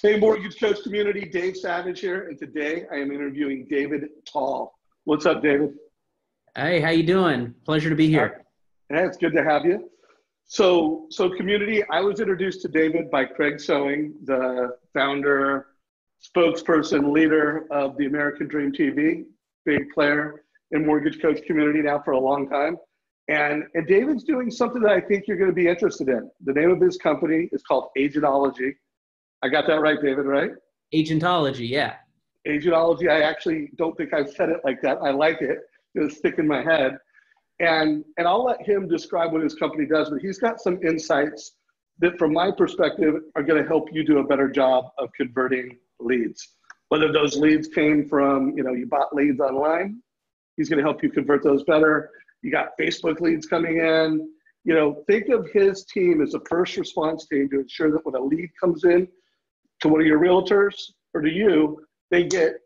Hey, Mortgage Coach community, Dave Savage here, and today I am interviewing David Tall. What's up, David? Hey, how you doing? Pleasure to be here. Hey, it's good to have you. So community, I was introduced to David by Craig Sewing, the founder, spokesperson, leader of the American Dream TV, big player in Mortgage Coach community now for a long time. And David's doing something that I think you're going to be interested in. The name of his company is called Agentology. I got that right, David, right? Agentology, yeah. Agentology, I actually don't think I've said it like that. I like it. It'll stick in my head. And I'll let him describe what his company does, but he's got some insights that from my perspective are going to help you do a better job of converting leads. Whether those leads came from, you bought leads online, he's going to help you convert those better. You got Facebook leads coming in. Think of his team as a first response team to ensure that when a lead comes in to one of your realtors or to you, they get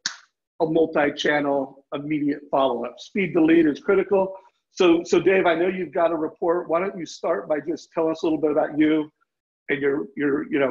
a multi-channel immediate follow-up. Speed to lead is critical. So Dave, I know you've got a report. Why don't you start by just telling us a little bit about you and your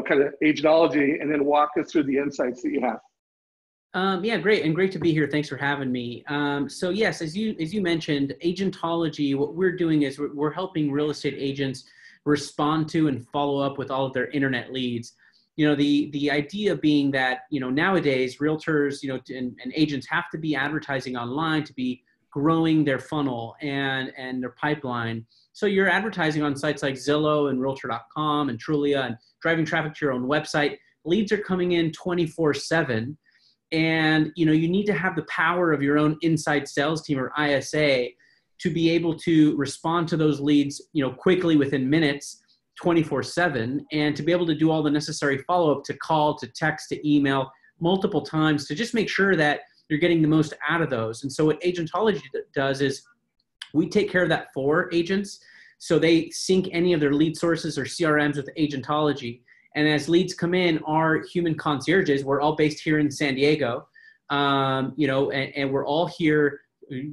kind of Agentology, and then walk us through the insights that you have. Yeah, great. And great to be here. Thanks for having me. So yes, as you mentioned, Agentology, what we're doing is we're helping real estate agents respond to and follow up with all of their internet leads. The idea being that, nowadays realtors, and agents have to be advertising online to be growing their funnel and their pipeline. So you're advertising on sites like Zillow and Realtor.com and Trulia and driving traffic to your own website. Leads are coming in 24/7. And, you need to have the power of your own inside sales team or ISA to be able to respond to those leads, quickly within minutes, 24/7, and to be able to do all the necessary follow-up to call, to text, to email multiple times to just make sure that you're getting the most out of those. And so what Agentology does is we take care of that for agents. So they sync any of their lead sources or CRMs with Agentology. And as leads come in, our human concierges, we're all based here in San Diego, and we're all here,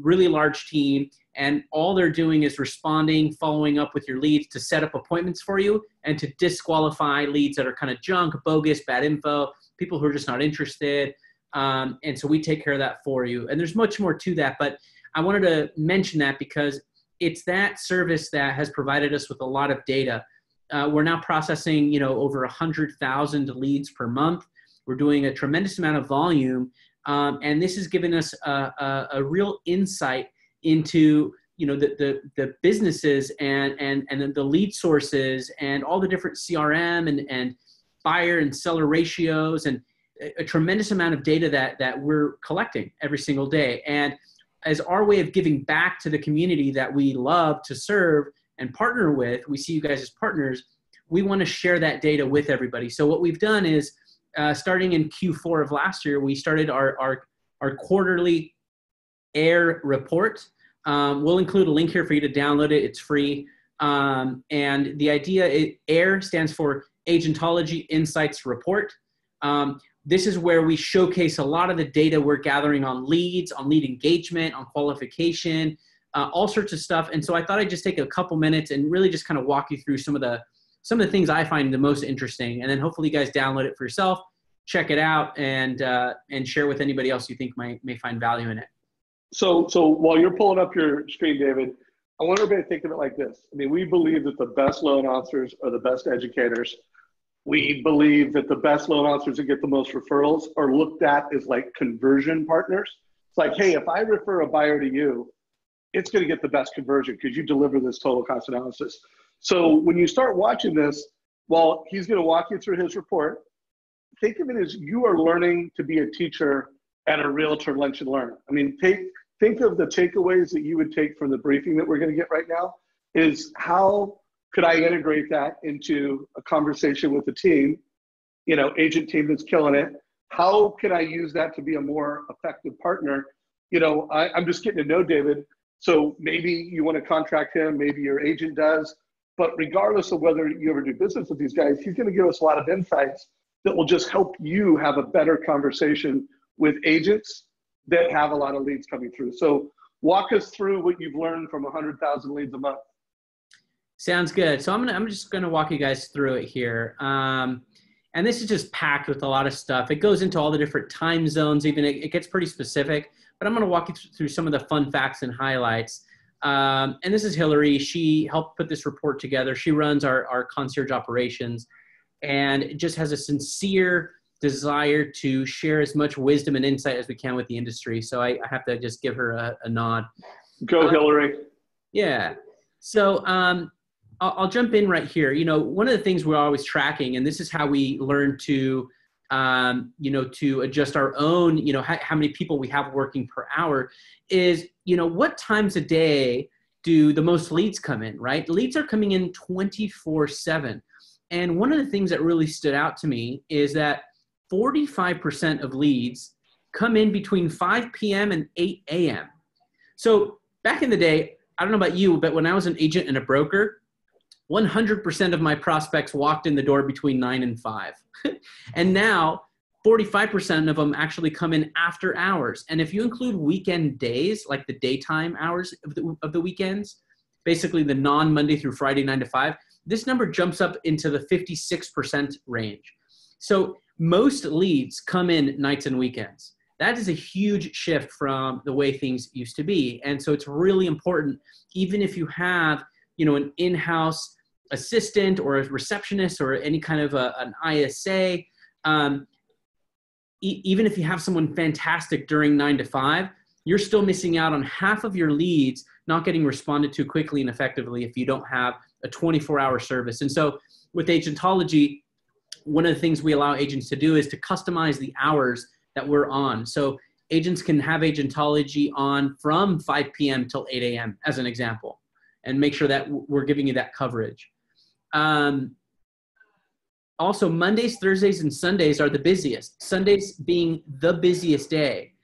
really large team, and all they're doing is responding, following up with your leads to set up appointments for you and to disqualify leads that are kind of junk, bogus, bad info, people who are just not interested. And so we take care of that for you. And there's much more to that, but I wanted to mention that because it's that service that has provided us with a lot of data. We're now processing, over 100,000 leads per month. We're doing a tremendous amount of volume. And this has given us a real insight into, the businesses and the lead sources and all the different CRM and buyer and seller ratios and a tremendous amount of data that we're collecting every single day. And as our way of giving back to the community that we love to serve and partner with, we see you guys as partners, we want to share that data with everybody. So what we've done is, starting in Q4 of last year, we started our quarterly AIR report. We'll include a link here for you to download it. It's free. And the idea, AIR stands for Agentology Insights Report. This is where we showcase a lot of the data we're gathering on leads, on lead engagement, on qualification, all sorts of stuff. And so I thought I'd just take a couple minutes and really just kind of walk you through some of the things I find the most interesting. And then hopefully you guys download it for yourself, check it out, and share with anybody else you think may find value in it. So while you're pulling up your screen, David, I want everybody to think of it like this. I mean, we believe that the best loan officers are the best educators. We believe that the best loan officers that get the most referrals are looked at as like conversion partners. It's like, hey, if I refer a buyer to you, it's going to get the best conversion because you deliver this total cost analysis. So when you start watching this, well, he's going to walk you through his report. Think of it as you are learning to be a teacher at a realtor lunch and learn. I mean, think of the takeaways that you would take from the briefing that we're going to get right now is how could I integrate that into a conversation with the team, agent team that's killing it? How can I use that to be a more effective partner? I'm just getting to know David. So maybe you want to contract him, maybe your agent does, but regardless of whether you ever do business with these guys, he's going to give us a lot of insights that will just help you have a better conversation with agents that have a lot of leads coming through. So walk us through what you've learned from 100,000 leads a month. Sounds good. So I'm just gonna walk you guys through it here. And this is just packed with a lot of stuff. It goes into all the different time zones, even it gets pretty specific, but I'm going to walk you through some of the fun facts and highlights. And this is Hillary. She helped put this report together. She runs our concierge operations and just has a sincere desire to share as much wisdom and insight as we can with the industry. So I have to just give her a nod. Go Hillary. Yeah. So I'll jump in right here. You know, one of the things we're always tracking, and this is how we learn to, you know, to adjust our own, you know, how many people we have working per hour is, you know, what times a day do the most leads come in, right? Leads are coming in 24/7. And one of the things that really stood out to me is that 45% of leads come in between 5 p.m. and 8 a.m. So back in the day, I don't know about you, but when I was an agent and a broker, 100% of my prospects walked in the door between 9 and 5. And now 45% of them actually come in after hours. And if you include weekend days, like the daytime hours of the weekends, basically the non-Monday through Friday 9 to 5, this number jumps up into the 56% range. So most leads come in nights and weekends. That is a huge shift from the way things used to be. And so it's really important, even if you have, you know, an in-house assistant or a receptionist or any kind of an ISA, even if you have someone fantastic during 9 to 5, you're still missing out on half of your leads not getting responded to quickly and effectively if you don't have a 24-hour service. And so with Agentology, one of the things we allow agents to do is to customize the hours that we're on. So agents can have Agentology on from 5 p.m. till 8 a.m. as an example, and make sure that we're giving you that coverage. Also, Mondays, Thursdays, and Sundays are the busiest. Sundays being the busiest day.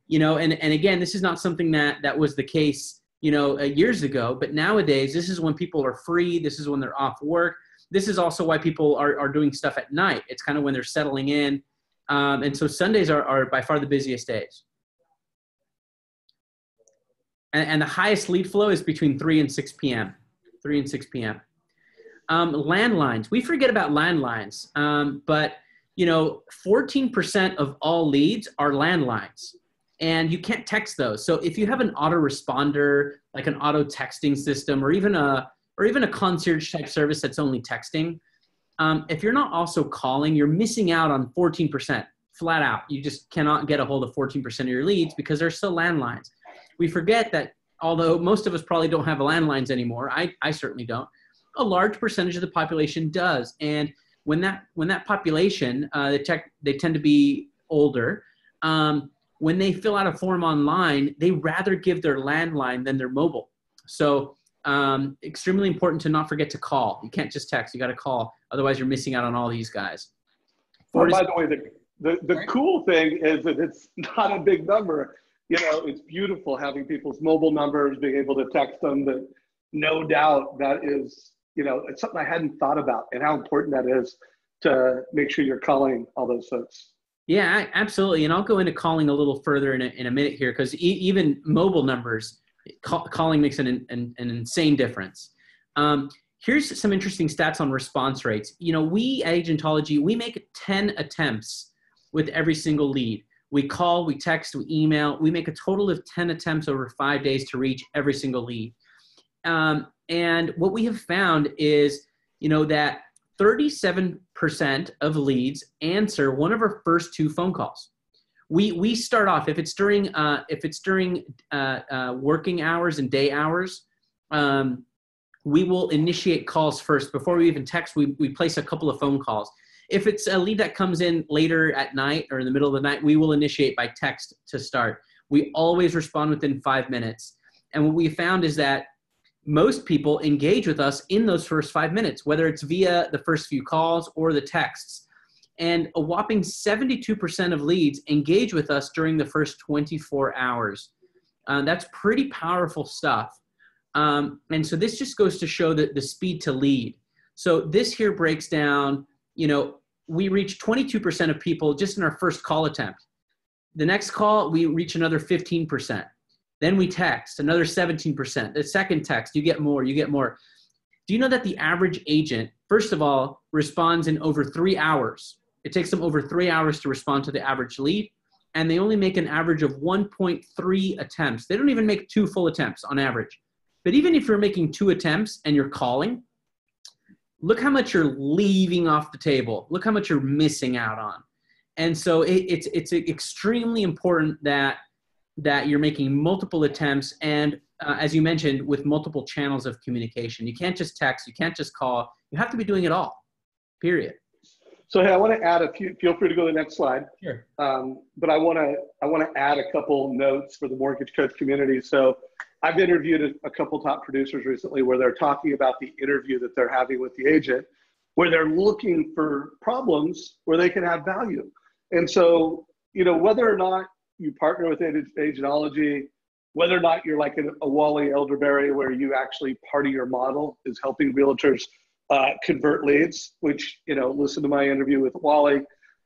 You know, and again, this is not something that was the case, you know, years ago, but nowadays, this is when people are free. This is when they're off work. This is also why people are doing stuff at night. It's kind of when they're settling in. And so Sundays are by far the busiest days. And the highest lead flow is between 3 and 6 p.m. 3 and 6 p.m. Landlines. We forget about landlines, but, you know, 14% of all leads are landlines. And you can't text those. So if you have an autoresponder, like an auto texting system, or even a concierge type service that's only texting, if you're not also calling, you're missing out on 14%, flat out. You just cannot get a hold of 14% of your leads because they're still landlines. We forget that although most of us probably don't have landlines anymore, I certainly don't, a large percentage of the population does. And when that population, they tend to be older, when they fill out a form online, they rather give their landline than their mobile. So extremely important to not forget to call. You can't just text, you got to call. Otherwise you're missing out on all these guys. Well, by the way, the cool thing is that it's not a big number. You know, it's beautiful having people's mobile numbers, being able to text them. That no doubt that is, you know, it's something I hadn't thought about, and how important that is to make sure you're calling all those folks. Yeah, absolutely. And I'll go into calling a little further in a minute here, because even mobile numbers, calling makes an insane difference. Here's some interesting stats on response rates. You know, we at Agentology, we make 10 attempts with every single lead. We call, we text, we email. We make a total of 10 attempts over 5 days to reach every single lead. And what we have found is, you know, that 37% of leads answer one of our first 2 phone calls. We start off, if it's during working hours and day hours, we will initiate calls first. Before we even text, we place a couple of phone calls. If it's a lead that comes in later at night or in the middle of the night, we will initiate by text to start. We always respond within 5 minutes. And what we found is that most people engage with us in those first 5 minutes, whether it's via the first few calls or the texts. And a whopping 72% of leads engage with us during the first 24 hours. That's pretty powerful stuff. And so this just goes to show that the speed to lead. So this here breaks down, you know, we reach 22% of people just in our first call attempt. The next call, we reach another 15%. Then we text another 17%. The second text, you get more, you get more. Do you know that the average agent, first of all, responds in over 3 hours? It takes them over 3 hours to respond to the average lead, and they only make an average of 1.3 attempts. They don't even make 2 full attempts on average. But even if you're making 2 attempts and you're calling, look how much you're leaving off the table. Look how much you're missing out on. And so it's extremely important that you're making multiple attempts and, as you mentioned, with multiple channels of communication. You can't just text. You can't just call. You have to be doing it all, period. So, hey, I want to add a few, feel free to go to the next slide. Sure. But I want to add a couple notes for the mortgage coach community. So I've interviewed a couple top producers recently where they're talking about the interview that they're having with the agent, where they're looking for problems where they can add value. And so, you know, whether or not you partner with Agentology, whether or not you're like a Wally Elderberry, where you actually part of your model is helping realtors convert leads, which, you know, listen to my interview with Wally.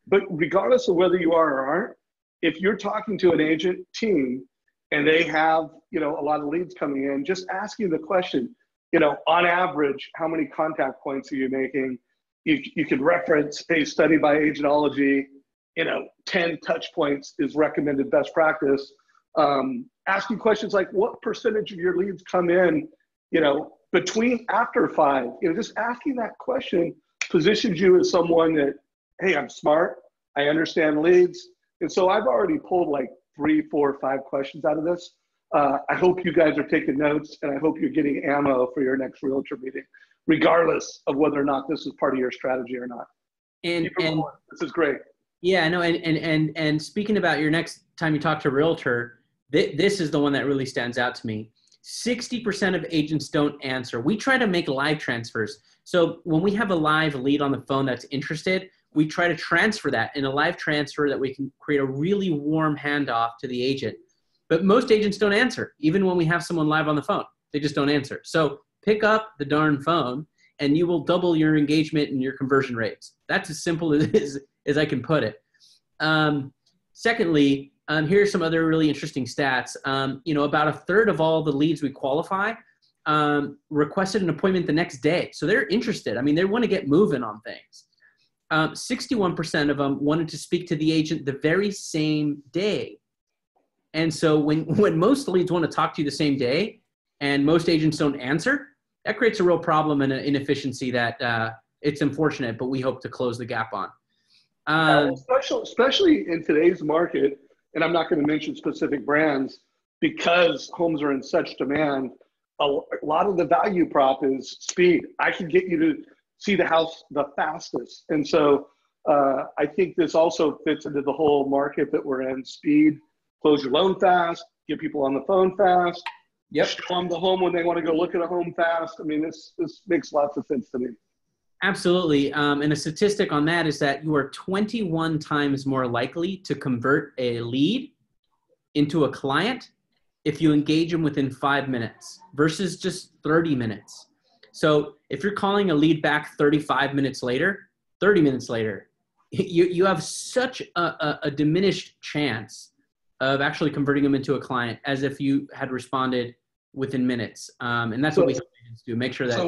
But regardless of whether you are or aren't, if you're talking to an agent team and they have, you know, a lot of leads coming in, just asking the question, you know, on average, how many contact points are you making? You could reference a study by Agentology, you know, 10 touch points is recommended best practice. Asking questions like, what percentage of your leads come in, you know, between after 5, you know, just asking that question positions you as someone that, hey, I'm smart, I understand leads. And so I've already pulled like 3, 4, 5 questions out of this. I hope you guys are taking notes, and I hope you're getting ammo for your next realtor meeting, regardless of whether or not this is part of your strategy or not. And this is great. Yeah, no, and speaking about your next time you talk to a realtor, this is the one that really stands out to me. 60% of agents don't answer. We try to make live transfers. So when we have a live lead on the phone that's interested, we try to transfer that in a live transfer that we can create a really warm handoff to the agent. But most agents don't answer, even when we have someone live on the phone. They just don't answer. So pick up the darn phone and you will double your engagement and your conversion rates. That's as simple as I can put it. Secondly, here's some other really interesting stats. You know, about 1/3 of all the leads we qualify requested an appointment the next day. So they're interested. I mean, they want to get moving on things. 61% of them wanted to speak to the agent the very same day. And so when most leads want to talk to you the same day and most agents don't answer, that creates a real problem and an inefficiency that it's unfortunate, but we hope to close the gap on. Especially in today's market, and I'm not going to mention specific brands because homes are in such demand. A lot of the value prop is speed. I can get you to see the house the fastest. And so I think this also fits into the whole market that we're in. Speed, close your loan fast, get people on the phone fast. Yep. Show them the home when they want to go look at a home fast. I mean, this makes lots of sense to me. Absolutely. And a statistic on that is that you are 21 times more likely to convert a lead into a client if you engage them within 5 minutes versus just 30 minutes. So if you're calling a lead back 30 minutes later, you have such a diminished chance of actually converting them into a client as if you had responded within minutes. And that's what we do, make sure that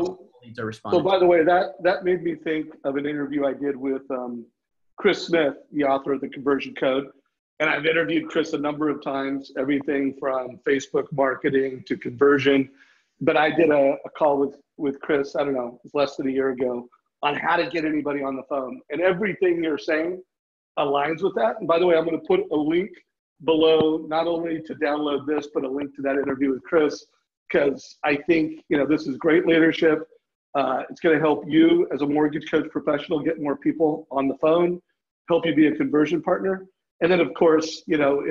leads are responding. So by the way, that made me think of an interview I did with Chris Smith, the author of The Conversion Code. And I've interviewed Chris a number of times, everything from Facebook marketing to conversion. But I did a call with Chris, I don't know, it was less than a year ago, on how to get anybody on the phone. And everything you're saying aligns with that. And by the way, I'm going to put a link below, not only to download this, but a link to that interview with Chris, because I think, you know, this is great leadership. It's going to help you as a mortgage coach professional get more people on the phone, help you be a conversion partner. And then, of course, you know,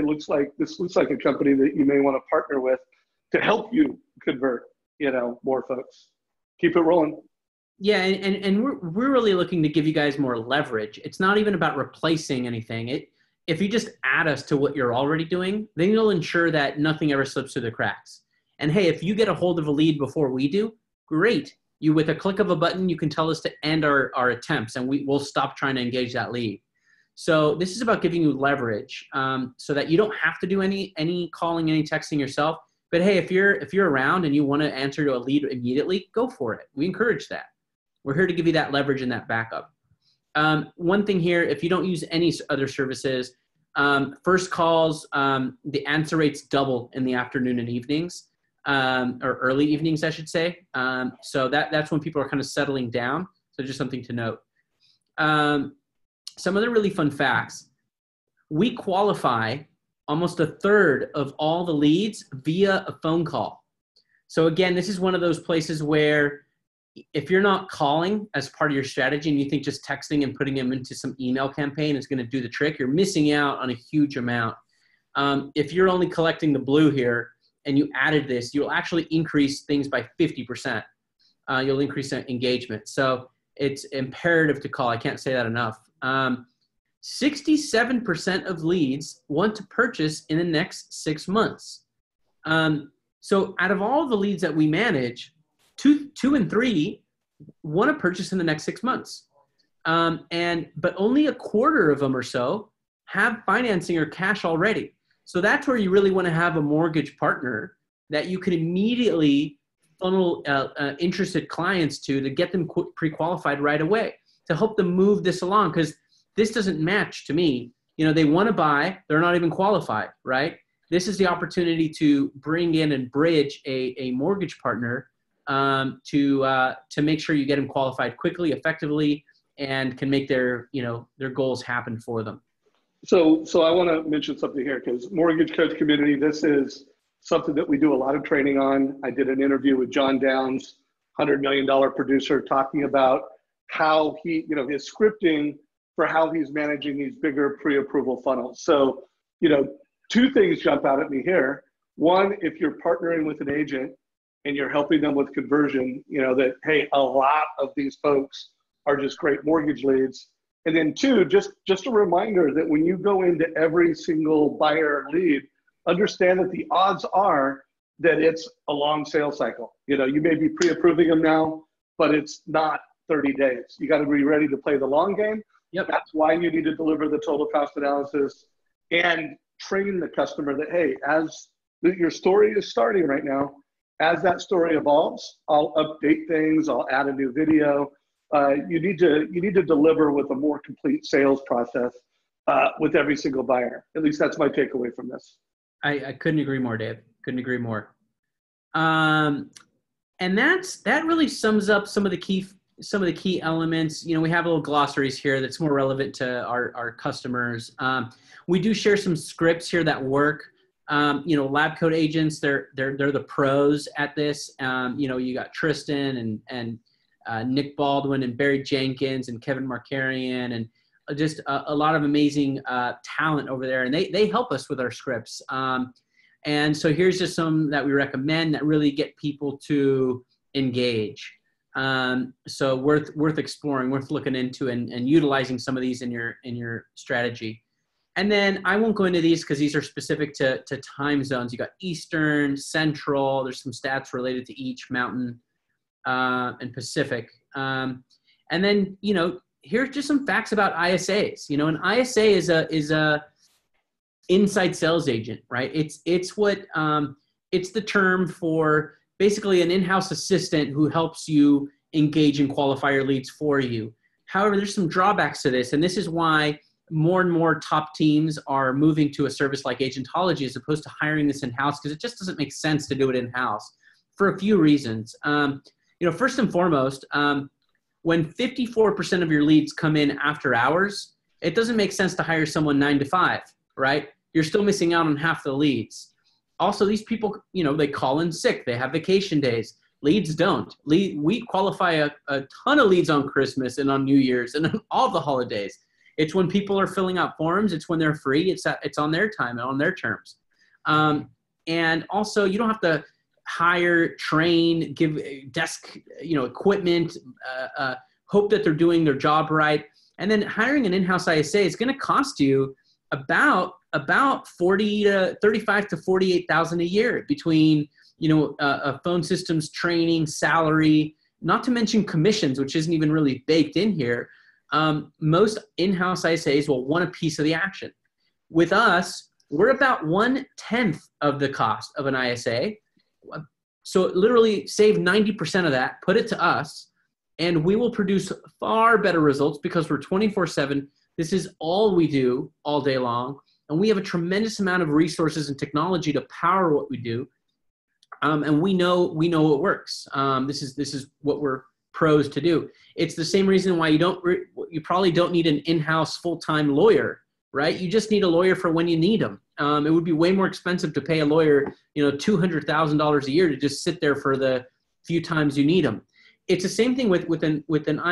this looks like a company that you may want to partner with to help you convert, you know, more folks. Keep it rolling. Yeah, and we're really looking to give you guys more leverage. It's not even about replacing anything. If you just add us to what you're already doing, then you'll ensure that nothing ever slips through the cracks. And hey, if you get a hold of a lead before we do, great. You, with a click of a button, you can tell us to end our attempts, and we'll stop trying to engage that lead. So this is about giving you leverage, so that you don't have to do any calling, any texting yourself. But hey, if you're around and you want to answer to a lead immediately, go for it. We encourage that. We're here to give you that leverage and that backup. One thing here, if you don't use any other services, first calls, the answer rates double in the afternoon and evenings, or early evenings, I should say. So that's when people are kind of settling down. So just something to note. Some other really fun facts. We qualify almost a third of all the leads via a phone call. So again, this is one of those places where if you're not calling as part of your strategy and you think just texting and putting them into some email campaign is going to do the trick, you're missing out on a huge amount. If you're only collecting the blue here and you added this, you'll actually increase things by 50%. You'll increase engagement. So it's imperative to call. I can't say that enough. 67% of leads want to purchase in the next 6 months. So out of all the leads that we manage, two and three want to purchase in the next 6 months. But only a quarter of them or so have financing or cash already. So that's where you really want to have a mortgage partner that you can immediately funnel interested clients to get them pre-qualified right away to help them move this along. Because this doesn't match to me. You know, they want to buy, they're not even qualified, right? This is the opportunity to bring in and bridge a mortgage partner to make sure you get them qualified quickly, effectively, and can make their goals happen for them. So I want to mention something here, because mortgage coach community, this is something that we do a lot of training on. I did an interview with John Downs, $100 million producer, talking about how he, his scripting for how he's managing these bigger pre-approval funnels. So, two things jump out at me here. One, if you're partnering with an agent and you're helping them with conversion, that, hey, a lot of these folks are just great mortgage leads. And then two, just a reminder that when you go into every single buyer lead, understand that the odds are that it's a long sales cycle. You may be pre-approving them now, but it's not 30 days. You got to be ready to play the long game. Yep. That's why you need to deliver the total cost analysis and train the customer that, hey, as your story is starting right now, as that story evolves, I'll update things, I'll add a new video. You need to deliver with a more complete sales process with every single buyer. At least that's my takeaway from this. I couldn't agree more, Dave. Couldn't agree more. And that really sums up some of the key elements. We have little glossaries here that's more relevant to our customers. We do share some scripts here that work. Lab coat agents, they're the pros at this. You got Tristan and Nick Baldwin and Barry Jenkins and Kevin Markarian and just a lot of amazing talent over there. And they help us with our scripts. And so here's just some that we recommend that really get people to engage. So worth exploring, worth looking into and utilizing some of these in your strategy. And then I won't go into these because these are specific to time zones. You got Eastern, Central, there's some stats related to each, Mountain, and Pacific. And then, here's just some facts about ISAs. An ISA is a inside sales agent, right? It's the term for basically an in-house assistant who helps you engage and qualify your leads for you. However, there's some drawbacks to this, and this is why more and more top teams are moving to a service like Agentology as opposed to hiring this in-house, because it just doesn't make sense to do it in-house for a few reasons. First and foremost, when 54% of your leads come in after hours, it doesn't make sense to hire someone 9 to 5, right? You're still missing out on half the leads. Also, these people, they call in sick. They have vacation days. Leads don't. We qualify a ton of leads on Christmas and on New Year's and on all the holidays. It's when people are filling out forms. It's when they're free. It's on their time and on their terms. And also, you don't have to hire, train, give desk, equipment, hope that they're doing their job right. And then hiring an in-house ISA is going to cost you about 40 to 35 to 48,000 a year between, a phone systems training, salary, not to mention commissions, which isn't even really baked in here. Most in-house ISAs will want a piece of the action. With us, we're about 1/10 of the cost of an ISA. So literally save 90% of that, put it to us, And we will produce far better results because we're 24/7. This is all we do all day long. And we have a tremendous amount of resources and technology to power what we do. And we know what works. This is what we're pros to do. It's the same reason why you probably don't need an in-house full-time lawyer, right? You just need a lawyer for when you need them. It would be way more expensive to pay a lawyer, $200,000 a year to just sit there for the few times you need them. It's the same thing with an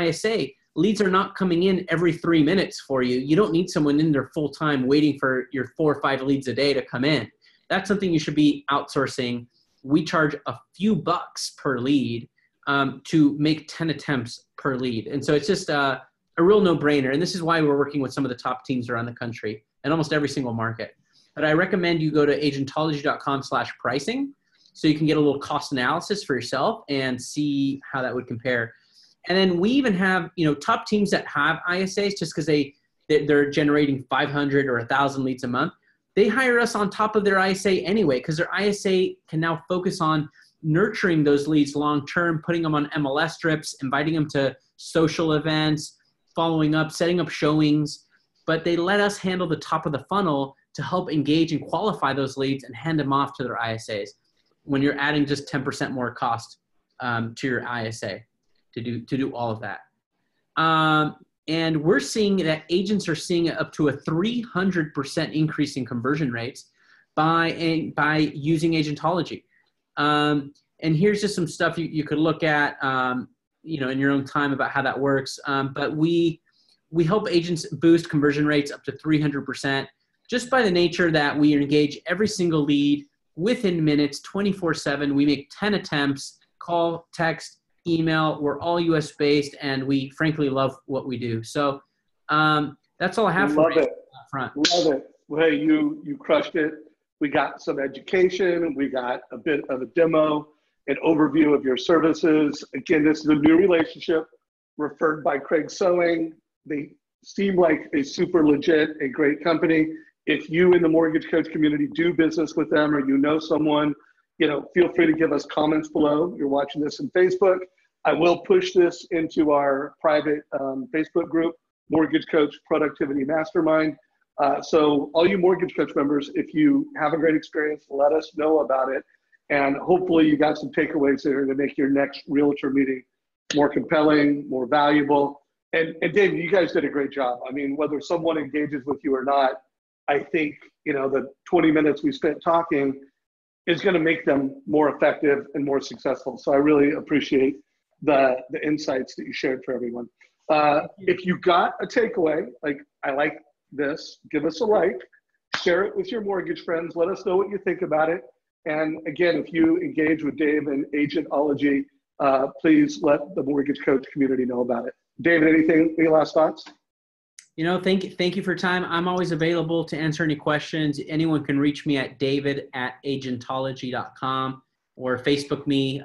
ISA. Leads are not coming in every 3 minutes for you. You don't need someone in there full time waiting for your 4 or 5 leads a day to come in. That's something you should be outsourcing. We charge a few bucks per lead to make 10 attempts per lead. And so it's just a real no-brainer. And this is why we're working with some of the top teams around the country and almost every single market. But I recommend you go to agentology.com/pricing so you can get a little cost analysis for yourself and see how that would compare. And then we even have, top teams that have ISAs just because they're generating 500 or 1,000 leads a month. They hire us on top of their ISA anyway because their ISA can now focus on nurturing those leads long-term, putting them on MLS strips, inviting them to social events, following up, setting up showings. But they let us handle the top of the funnel to help engage and qualify those leads and hand them off to their ISAs when you're adding just 10% more cost to your ISA to do all of that. And we're seeing that agents are seeing up to a 300% increase in conversion rates by using Agentology. And here's just some stuff you could look at, in your own time about how that works. But we help agents boost conversion rates up to 300% just by the nature that we engage every single lead within minutes, 24/7. We make 10 attempts, call, text, email. We're all US based, and we frankly love what we do. So that's all I have for you up front. Love it. Well, hey, you crushed it. We got some education. We got a bit of a demo, an overview of your services. Again, this is a new relationship referred by Craig Sewing. They seem like a super legit, a great company. If you in the mortgage coach community do business with them or you know someone, feel free to give us comments below. You're watching this in Facebook. I will push this into our private Facebook group, Mortgage Coach Productivity Mastermind. So all you Mortgage Coach members, if you have a great experience, let us know about it. And hopefully you got some takeaways that are going to make your next realtor meeting more compelling, more valuable. And David, you guys did a great job. I mean, whether someone engages with you or not, I think, the 20 minutes we spent talking is going to make them more effective and more successful. So I really appreciate the insights that you shared for everyone. If you got a takeaway, I like this, give us a like, share it with your mortgage friends. Let us know what you think about it. And again, if you engage with Dave and Agentology, please let the mortgage coach community know about it. David, any last thoughts? Thank you for your time. I'm always available to answer any questions. Anyone can reach me at david@agentology.com or Facebook me,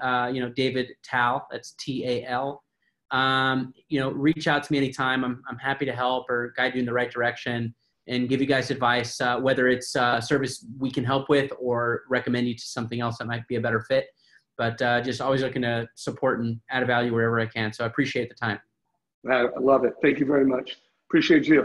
David Tal, that's Tal. Reach out to me anytime. I'm happy to help or guide you in the right direction and give you guys advice, whether it's a service we can help with or recommend you to something else that might be a better fit. But just always looking to support and add value wherever I can. So I appreciate the time. I love it. Thank you very much. Appreciate you.